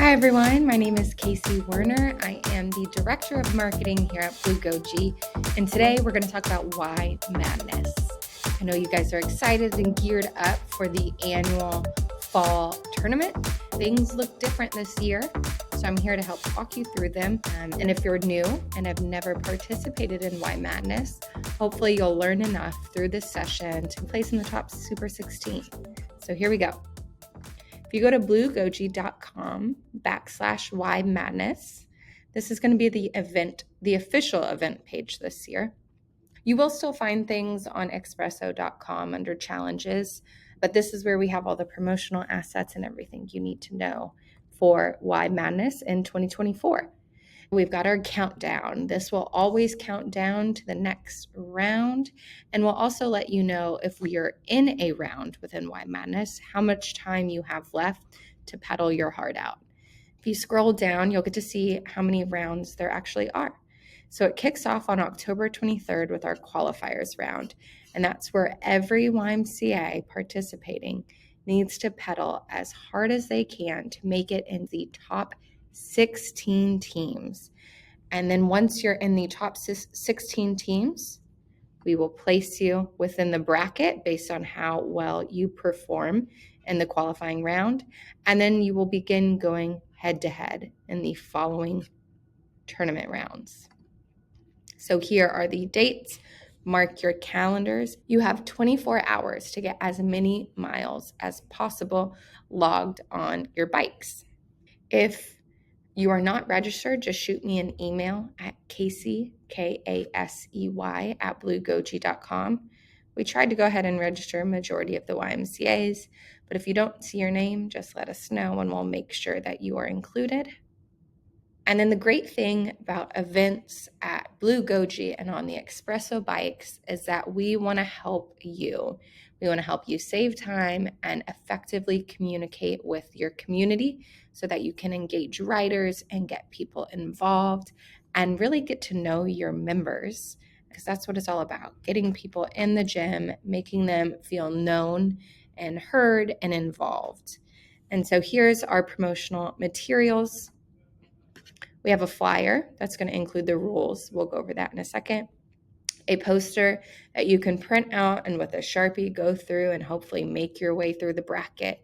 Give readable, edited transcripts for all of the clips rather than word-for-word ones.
Hi everyone, my name is Casey Werner. I am the Director of Marketing here at Blue Goji, and today we're going to talk about why madness. I know you guys are excited and geared up for the annual fall tournament. Things look different this year, so I'm here to help walk you through them. And if you're new and have never participated in Why Madness, hopefully you'll learn enough through this session to place in the top Super 16. So here we go. If you go to bluegoji.com/why madness, this is going to be the official event page this year. You will still find things on espresso.com under challenges, but this is where we have all the promotional assets and everything you need to know for Why Madness in 2024. We've got our countdown. This will always count down to the next round, and we'll also let you know if we are in a round within Why Madness, how much time you have left to pedal your heart out. If you scroll down, you'll get to see how many rounds there actually are. So it kicks off on October 23rd with our qualifiers round, and that's where every YMCA participating needs to pedal as hard as they can to make it in the top 16 teams. And then once you're in the top 16 teams, we will place you within the bracket based on how well you perform in the qualifying round. And then you will begin going head to head in the following tournament rounds. So here are the dates. Mark your calendars. You have 24 hours to get as many miles as possible logged on your bikes. If you are not registered, just shoot me an email at Casey, Kasey, at bluegoji.com. We tried to go ahead and register a majority of the YMCAs, but if you don't see your name, just let us know and we'll make sure that you are included. And then the great thing about events at Blue Goji and on the Espresso bikes is that we want to help you. We want to help you save time and effectively communicate with your community so that you can engage riders and get people involved and really get to know your members, because that's what it's all about, getting people in the gym, making them feel known and heard and involved. And so here's our promotional materials. We have a flyer that's going to include the rules. We'll go over that in a second. A poster that you can print out and with a Sharpie go through and hopefully make your way through the bracket.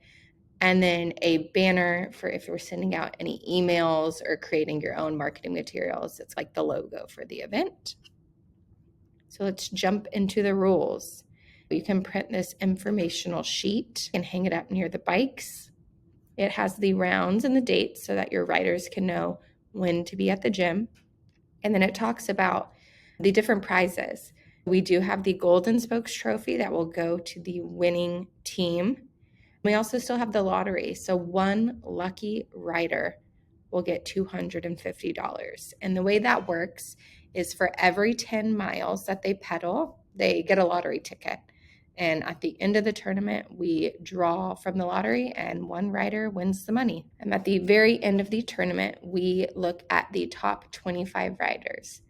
And then a banner for if you're sending out any emails or creating your own marketing materials. It's like the logo for the event. So let's jump into the rules. You can print this informational sheet and hang it up near the bikes. It has the rounds and the dates so that your riders can know when to be at the gym. And then it talks about the different prizes. We do have the Golden Spokes Trophy that will go to the winning team. We also still have the lottery. So one lucky rider will get $250. And the way that works is for every 10 miles that they pedal, they get a lottery ticket. And at the end of the tournament, we draw from the lottery and one rider wins the money. And at the very end of the tournament, we look at the top 25 riders.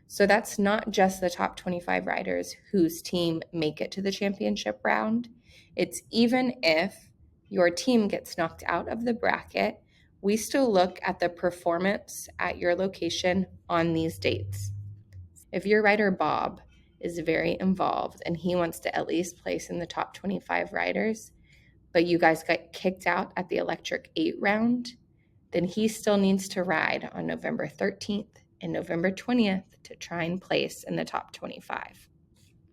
So that's not just the top 25 riders whose team make it to the championship round. It's even if your team gets knocked out of the bracket, we still look at the performance at your location on these dates. If your rider Bob is very involved and he wants to at least place in the top 25 riders, but you guys got kicked out at the Electric 8 round, then he still needs to ride on November 13th and November 20th to try and place in the top 25.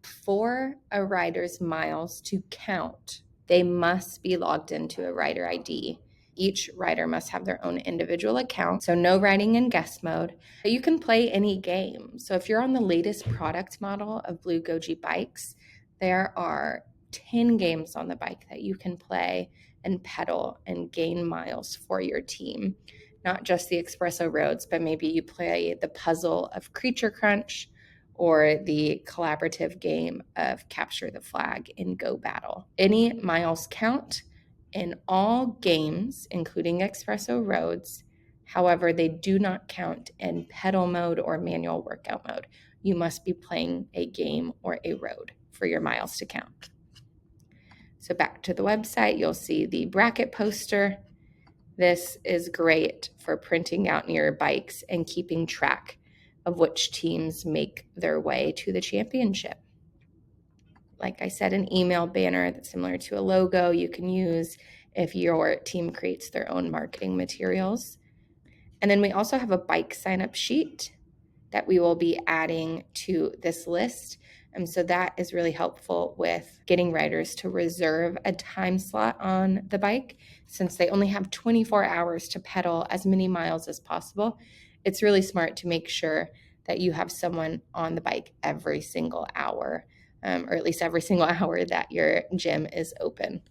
For a rider's miles to count, they must be logged into a rider ID. Each rider must have their own individual account, so no riding in guest mode. But you can play any game. So if you're on the latest product model of Blue Goji bikes, there are 10 games on the bike that you can play and pedal and gain miles for your team. Not just the Espresso Roads, but maybe you play the puzzle of Creature Crunch or the collaborative game of Capture the Flag in Go Battle. Any miles count in all games, including Espresso Roads. However, they do not count in pedal mode or manual workout mode. You must be playing a game or a road for your miles to count. So back to the website, you'll see the bracket poster. This is great for printing out near your bikes and keeping track of which teams make their way to the championship. Like I said, an email banner that's similar to a logo you can use if your team creates their own marketing materials. And then we also have a bike sign-up sheet that we will be adding to this list. And so that is really helpful with getting riders to reserve a time slot on the bike. Since they only have 24 hours to pedal as many miles as possible, it's really smart to make sure that you have someone on the bike every single hour, or at least every single hour that your gym is open.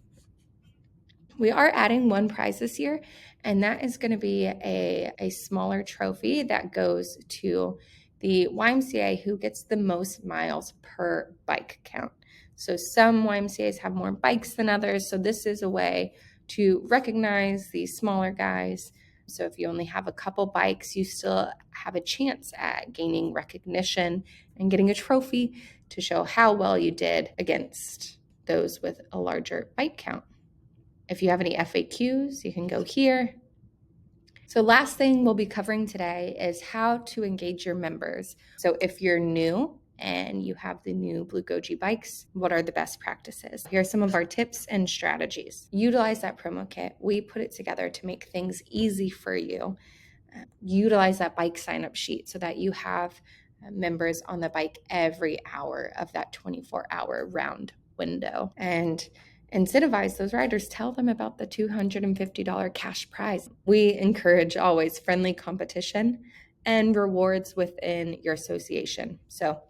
We are adding one prize this year, and that is going to be a smaller trophy that goes to the YMCA who gets the most miles per bike count. So some YMCAs have more bikes than others, so this is a way to recognize these smaller guys. So if you only have a couple bikes, you still have a chance at gaining recognition and getting a trophy to show how well you did against those with a larger bike count. If you have any FAQs, you can go here. So last thing we'll be covering today is how to engage your members. So if you're new and you have the new Blue Goji bikes, what are the best practices? Here are some of our tips and strategies. Utilize that promo kit. We put it together to make things easy for you. Utilize that bike sign-up sheet so that you have members on the bike every hour of that 24-hour round window. And incentivize those riders. Tell them about the $250 cash prize. We encourage always friendly competition and rewards within your association. So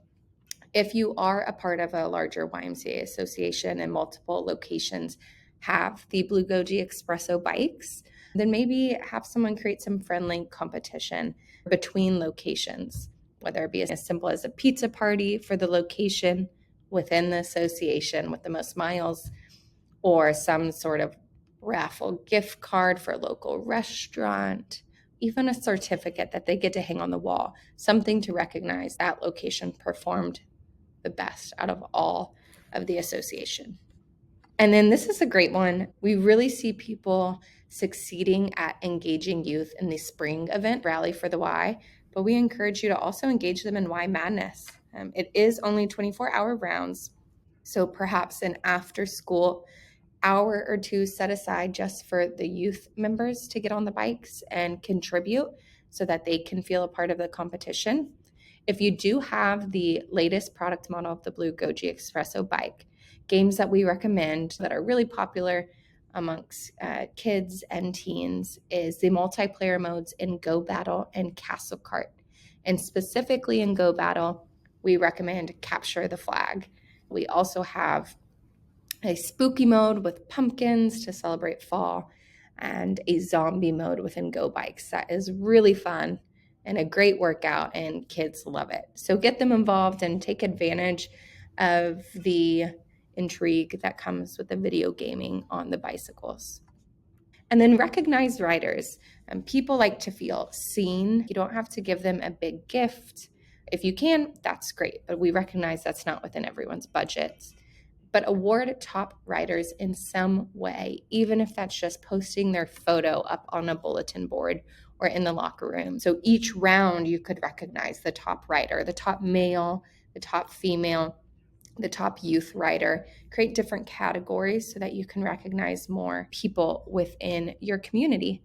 if you are a part of a larger YMCA association and multiple locations have the Blue Goji Espresso bikes, then maybe have someone create some friendly competition between locations, whether it be as simple as a pizza party for the location within the association with the most miles, or some sort of raffle gift card for a local restaurant, even a certificate that they get to hang on the wall, something to recognize that location performed the best out of all of the association. And then this is a great one. We really see people succeeding at engaging youth in the spring event, Rally for the Y, but we encourage you to also engage them in Y Madness. It is only 24-hour rounds, so perhaps an after-school hour or two set aside just for the youth members to get on the bikes and contribute so that they can feel a part of the competition. If you do have the latest product model of the Blue Goji Espresso bike, games that we recommend that are really popular amongst kids and teens is the multiplayer modes in Go Battle and Castle Kart. And specifically in Go Battle, we recommend Capture the Flag. We also have a spooky mode with pumpkins to celebrate fall, and a zombie mode within Go Bikes. That is really fun and a great workout, and kids love it. So get them involved and take advantage of the intrigue that comes with the video gaming on the bicycles. And then recognize riders. People like to feel seen. You don't have to give them a big gift. If you can, that's great, but we recognize that's not within everyone's budget. But award top riders in some way, even if that's just posting their photo up on a bulletin board or in the locker room. So each round you could recognize the top rider, the top male, the top female, the top youth rider. Create different categories so that you can recognize more people within your community.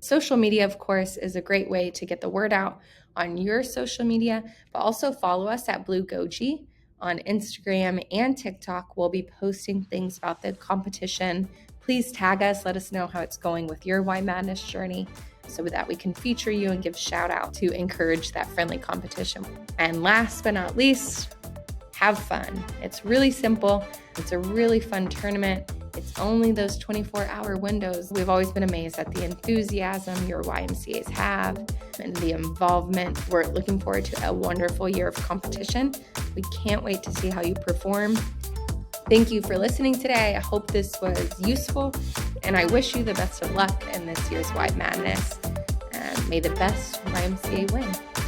Social media, of course, is a great way to get the word out on your social media, but also follow us at Blue Goji on Instagram and TikTok. We'll be posting things about the competition. Please tag us. Let us know how it's going with your Y Madness journey so that we can feature you and give shout out to encourage that friendly competition. And last but not least, have fun. It's really simple. It's a really fun tournament. It's only those 24-hour windows. We've always been amazed at the enthusiasm your YMCAs have and the involvement. We're looking forward to a wonderful year of competition. We can't wait to see how you perform. Thank you for listening today. I hope this was useful, and I wish you the best of luck in this year's Y Madness. May the best YMCA win.